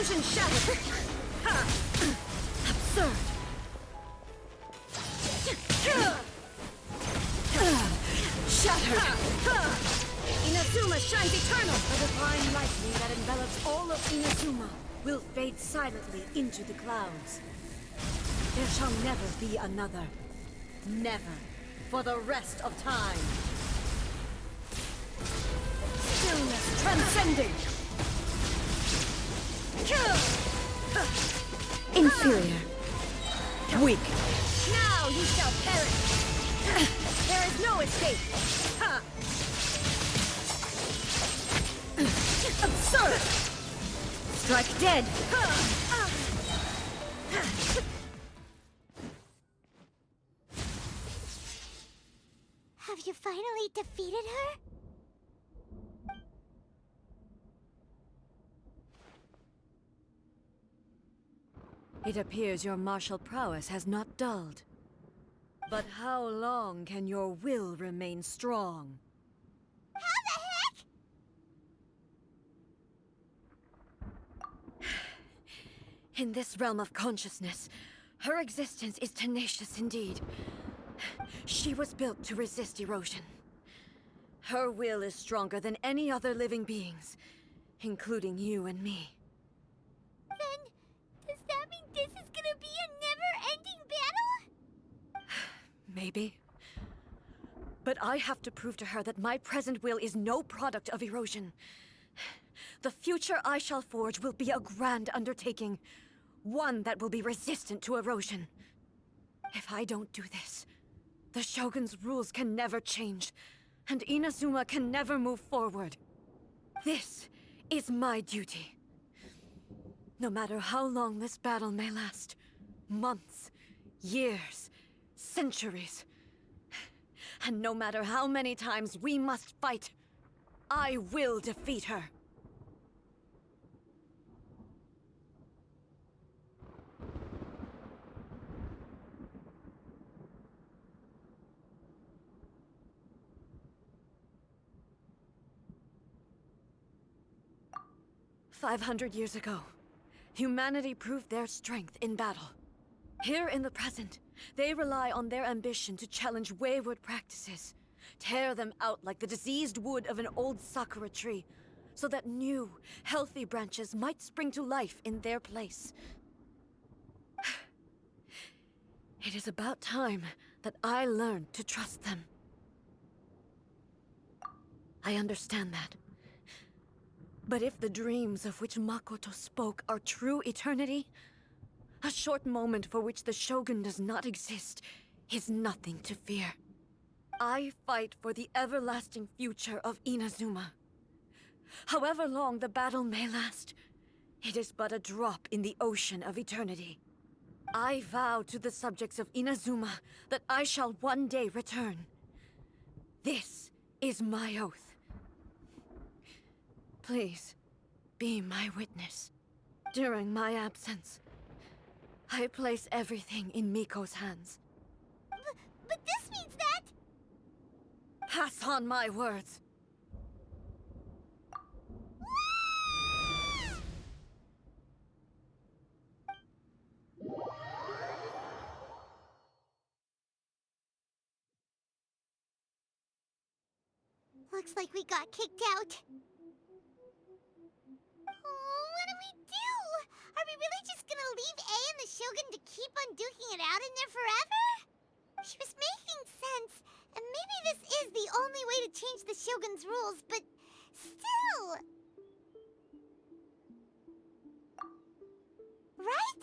Illusion shattered! Ha! Absurd! Shattered! Inazuma shines eternal! The divine lightning that envelops all of Inazuma will fade silently into the clouds. There shall never be another. Never. For the rest of time. Stillness transcending! Inferior. Weak. Now you shall perish! There is no escape! Absurd! Strike dead! Have you finally defeated her? It appears your martial prowess has not dulled. But how long can your will remain strong? How the heck? In this realm of consciousness, her existence is tenacious indeed. She was built to resist erosion. Her will is stronger than any other living beings, including you and me. Then, does that mean this is gonna be a never-ending battle? Maybe. But I have to prove to her that my present will is no product of erosion. The future I shall forge will be a grand undertaking. One that will be resistant to erosion. If I don't do this, the Shogun's rules can never change, and Inazuma can never move forward. This is my duty. No matter how long this battle may last, months, years, centuries, and no matter how many times we must fight, I will defeat her. "500 years ago, humanity proved their strength in battle. Here in the present, they rely on their ambition to challenge wayward practices, tear them out like the diseased wood of an old sakura tree, so that new, healthy branches might spring to life in their place. It is about time that I learned to trust them. I understand that. But if the dreams of which Makoto spoke are true eternity, a short moment for which the Shogun does not exist is nothing to fear. I fight for the everlasting future of Inazuma. However long the battle may last, it is but a drop in the ocean of eternity. I vow to the subjects of Inazuma that I shall one day return. This is my oath. Please, be my witness. During my absence, I place everything in Miko's hands. But this means that... Pass on my words. Looks like we got kicked out. Oh, what do we do? Are we really just gonna leave A and the Shogun to keep on duking it out in there forever? She was making sense, and maybe this is the only way to change the Shogun's rules, but still... Right?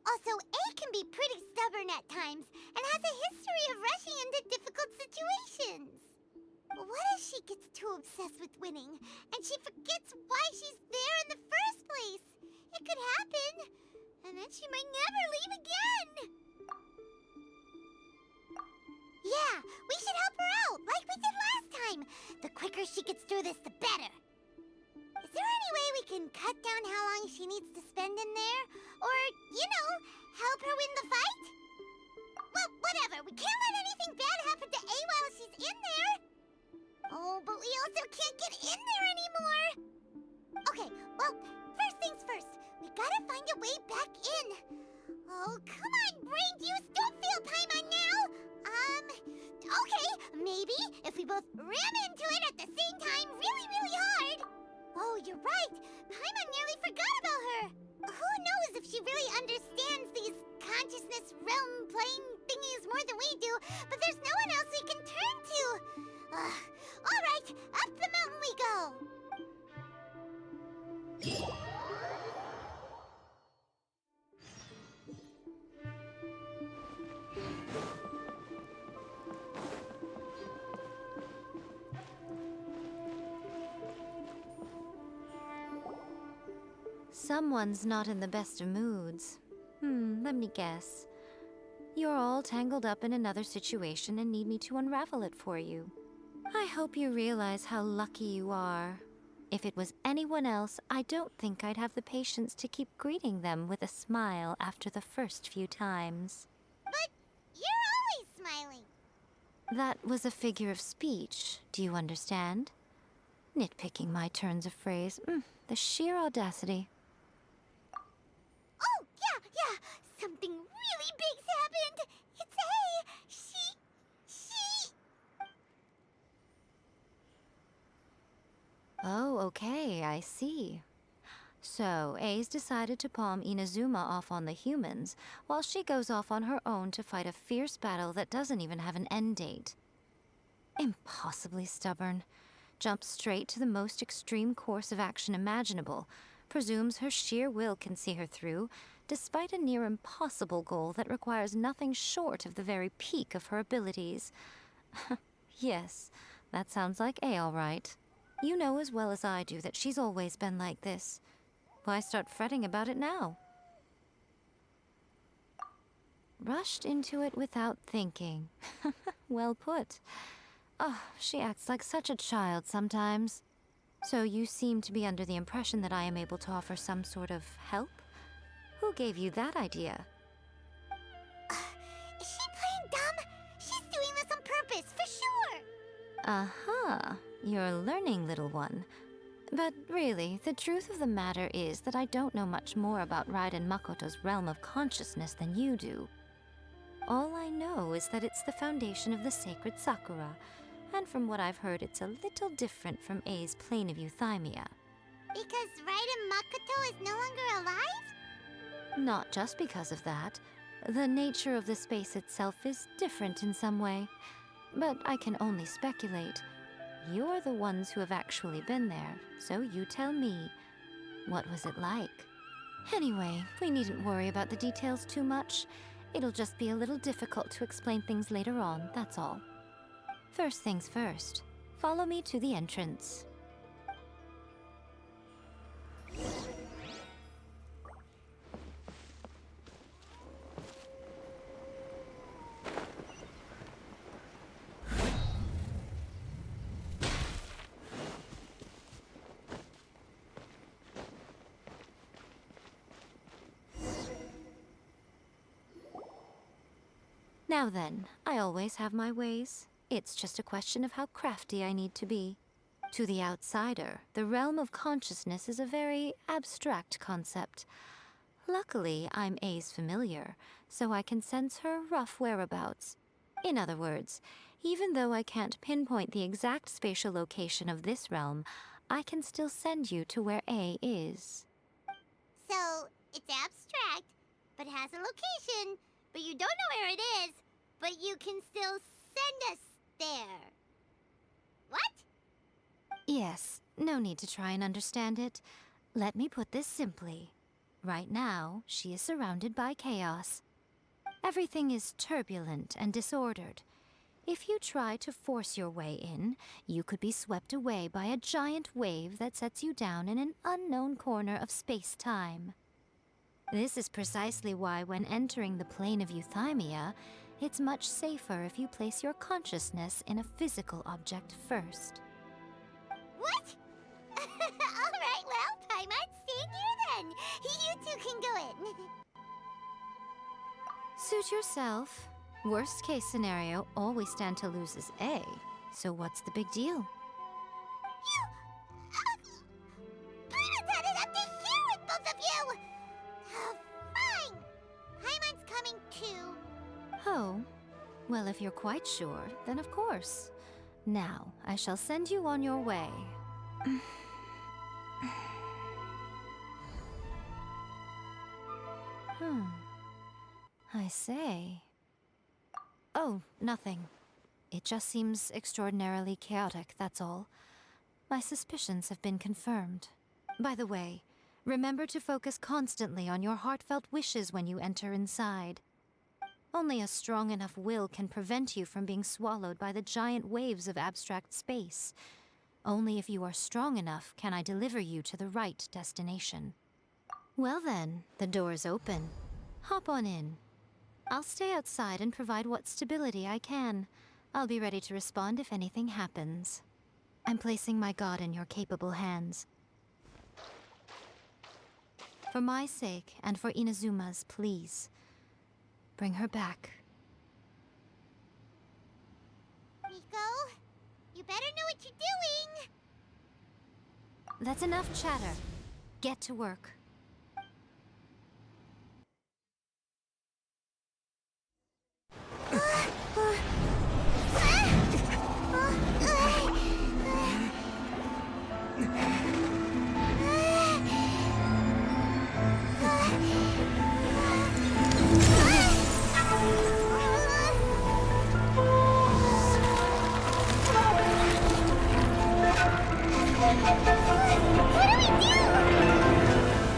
Also, A can be pretty stubborn at times, and has a history of rushing into difficult situations. What if she gets too obsessed with winning, and she forgets why she's there in the first place? It could happen, and then she might never leave again. Yeah, we should help her out, like we did last time. The quicker she gets through this, the better. Is there any way we can cut down how long she needs to spend in there? Or, you know, help her win the fight? Well, whatever. We can't let anything bad happen to A while she's in there. Oh, but we also can't get in there anymore. Okay, well, first things first. We gotta gotta find a way back in. Oh, come on, brain juice, don't feel Paimon now! Okay, maybe if we both ram into it at the same time really, really hard. Oh, you're right. Paimon nearly forgot about her. Who knows if she really understands these consciousness realm plane thingies more than we do, but there's no one else we can turn to. All right, up the mountain we go. Someone's not in the best of moods. Let me guess. You're all tangled up in another situation and need me to unravel it for you. I hope you realize how lucky you are. If it was anyone else, I don't think I'd have the patience to keep greeting them with a smile after the first few times. But you're always smiling. That was a figure of speech, do you understand? Nitpicking my turns of phrase. The sheer audacity. Oh, yeah, something really big's happened. It's A. She... Oh, okay, I see. So, A's decided to palm Inazuma off on the humans, while she goes off on her own to fight a fierce battle that doesn't even have an end date. Impossibly stubborn. Jumps straight to the most extreme course of action imaginable, presumes her sheer will can see her through, despite a near impossible goal that requires nothing short of the very peak of her abilities. Yes, that sounds like A all right. You know as well as I do that she's always been like this. Why start fretting about it now? Rushed into it without thinking. Well put. Oh, she acts like such a child sometimes. So you seem to be under the impression that I am able to offer some sort of help? Who gave you that idea? Is she playing dumb? She's doing this on purpose, for sure. Aha, you're learning, little one. But really, the truth of the matter is that I don't know much more about Raiden Makoto's realm of consciousness than you do. All I know is that it's the foundation of the sacred Sakura, and from what I've heard, it's a little different from A's plane of euthymia. Because Raiden Makoto is no longer alive? Not just because of that. The nature of the space itself is different in some way. But I can only speculate. You're the ones who have actually been there, so you tell me. What was it like? Anyway, we needn't worry about the details too much. It'll just be a little difficult to explain things later on, that's all. First things first, follow me to the entrance. Now then, I always have my ways. It's just a question of how crafty I need to be. To the outsider, the realm of consciousness is a very abstract concept. Luckily, I'm A's familiar, so I can sense her rough whereabouts. In other words, even though I can't pinpoint the exact spatial location of this realm, I can still send you to where A is. So, it's abstract, but has a location, but you don't know where it is, but you can still send us there. What? Yes, no need to try and understand it. Let me put this simply. Right now, she is surrounded by chaos. Everything is turbulent and disordered. If you try to force your way in, you could be swept away by a giant wave that sets you down in an unknown corner of space-time. This is precisely why when entering the plane of euthymia, it's much safer if you place your consciousness in a physical object first. What? Alright, well, Paimon, stand here then. You two can go in. Suit yourself. Worst case scenario, all we stand to lose is A. So what's the big deal? You... Paimon's had it up to here with both of you! Well, if you're quite sure, then of course. Now, I shall send you on your way. I say. Oh, nothing. It just seems extraordinarily chaotic, that's all. My suspicions have been confirmed. By the way, remember to focus constantly on your heartfelt wishes when you enter inside. Only a strong enough will can prevent you from being swallowed by the giant waves of abstract space. Only if you are strong enough can I deliver you to the right destination. Well then, the door's open. Hop on in. I'll stay outside and provide what stability I can. I'll be ready to respond if anything happens. I'm placing my god in your capable hands. For my sake, and for Inazuma's, please. Bring her back. Miko, you better know what you're doing! That's enough chatter. Get to work.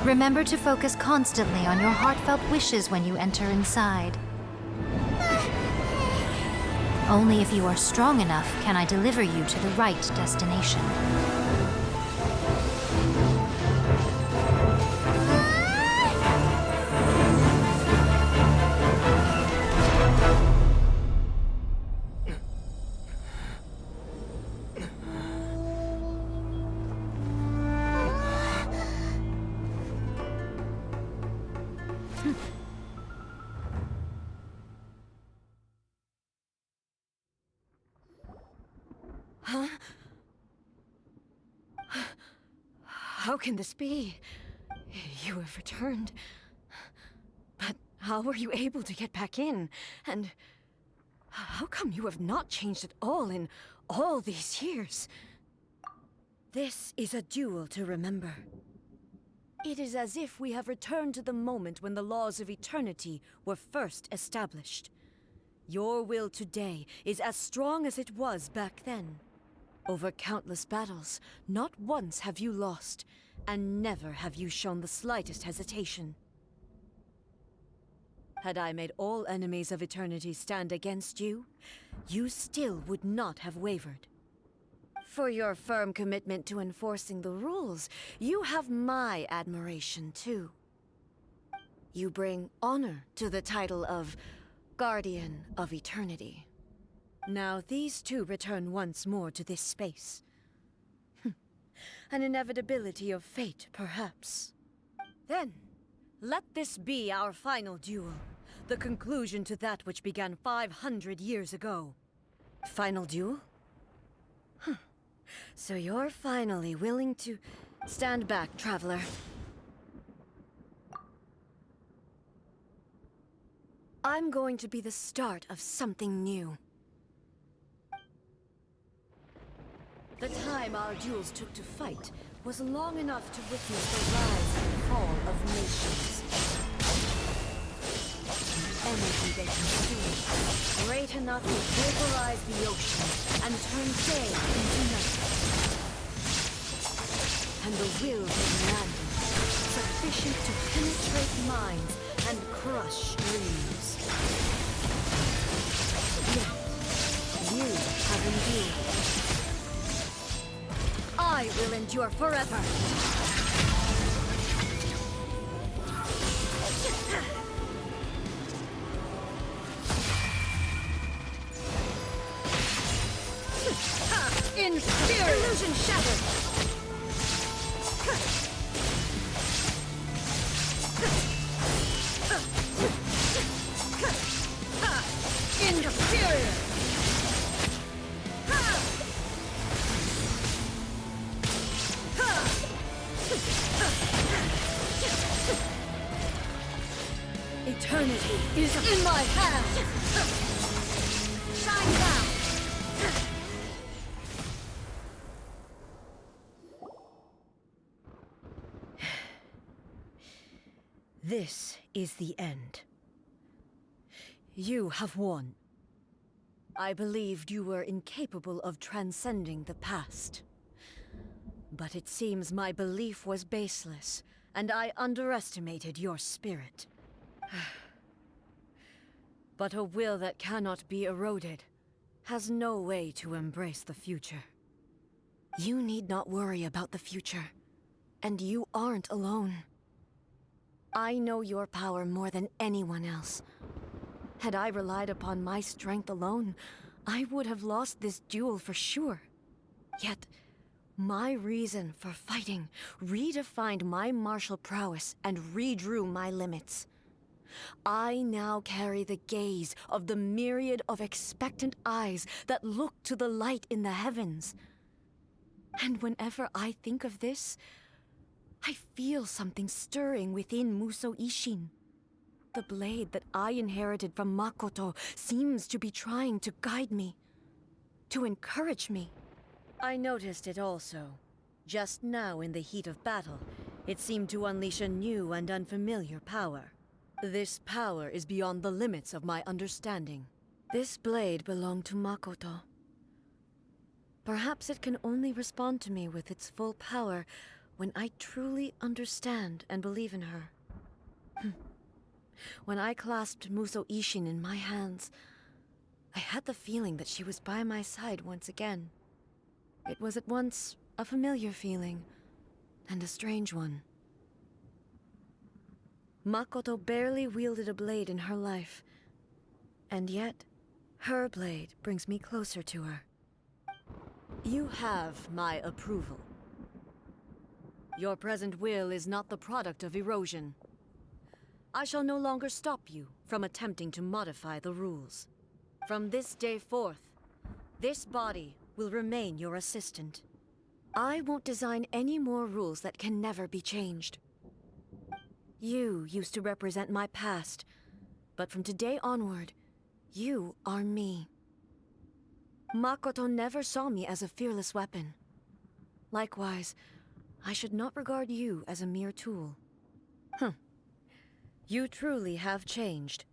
Remember to focus constantly on your heartfelt wishes when you enter inside. Only if you are strong enough can I deliver you to the right destination. Huh? How can this be? You have returned. But how were you able to get back in? And how come you have not changed at all in all these years? This is a duel to remember. It is as if we have returned to the moment when the laws of eternity were first established. Your will today is as strong as it was back then. Over countless battles, not once have you lost, and never have you shown the slightest hesitation. Had I made all enemies of eternity stand against you, you still would not have wavered. For your firm commitment to enforcing the rules, you have my admiration too. You bring honor to the title of Guardian of Eternity. Now these two return once more to this space. An inevitability of fate, perhaps. Then, let this be our final duel. The conclusion to that which began 500 years ago. Final duel? So you're finally willing to stand back, traveler. I'm going to be the start of something new. The time our duels took to fight was long enough to witness the rise and fall of nations. The energy they consume, great enough to vaporize the ocean and turn day into night. And the will they demanded, sufficient to penetrate minds and crush dreams. Yet, you have endured. I will endure forever! In spirit! Illusion shattered! Inferior! Eternity is in my hands! This is the end. You have won. I believed you were incapable of transcending the past. But it seems my belief was baseless, and I underestimated your spirit. But a will that cannot be eroded has no way to embrace the future. You need not worry about the future, and you aren't alone. I know your power more than anyone else. Had I relied upon my strength alone, I would have lost this duel for sure. Yet, my reason for fighting redefined my martial prowess and redrew my limits. I now carry the gaze of the myriad of expectant eyes that look to the light in the heavens. And whenever I think of this, I feel something stirring within Muso Ishin. The blade that I inherited from Makoto seems to be trying to guide me, to encourage me. I noticed it also. Just now in the heat of battle, it seemed to unleash a new and unfamiliar power. This power is beyond the limits of my understanding. This blade belonged to Makoto. Perhaps it can only respond to me with its full power when I truly understand and believe in her. When I clasped Muso Ishin in my hands, I had the feeling that she was by my side once again. It was at once a familiar feeling and a strange one. Makoto barely wielded a blade in her life, and yet her blade brings me closer to her. You have my approval. Your present will is not the product of erosion. I shall no longer stop you from attempting to modify the rules. From this day forth, this body will remain your assistant. I won't design any more rules that can never be changed. You used to represent my past, but from today onward, you are me. Makoto never saw me as a fearless weapon. Likewise, I should not regard you as a mere tool. You truly have changed.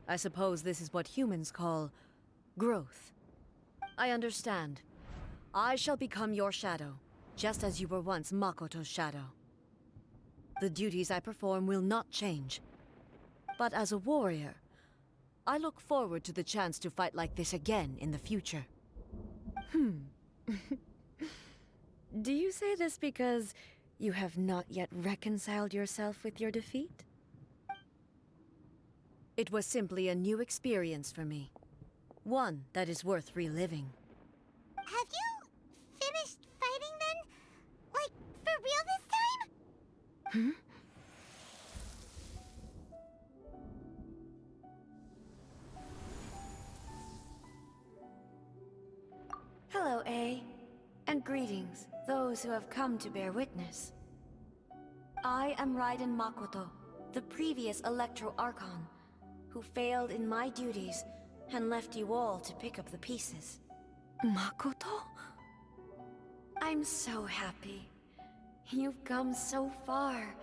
I suppose this is what humans call growth. I understand. I shall become your shadow, just as you were once Makoto's shadow. The duties I perform will not change. But as a warrior, I look forward to the chance to fight like this again in the future. Do you say this because you have not yet reconciled yourself with your defeat? It was simply a new experience for me. One that is worth reliving. Have you finished fighting then? Like, for real this time? Hello, A. And greetings, those who have come to bear witness. I am Raiden Makoto, the previous Electro Archon, who failed in my duties and left you all to pick up the pieces. Makoto? I'm so happy. You've come so far.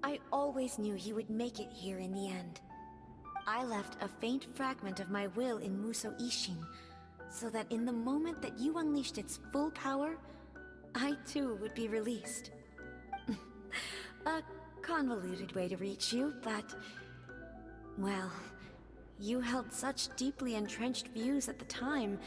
I always knew you would make it here in the end. I left a faint fragment of my will in Muso Ishin, so that in the moment that you unleashed its full power, I too would be released. A convoluted way to reach you, but... well, you held such deeply entrenched views at the time.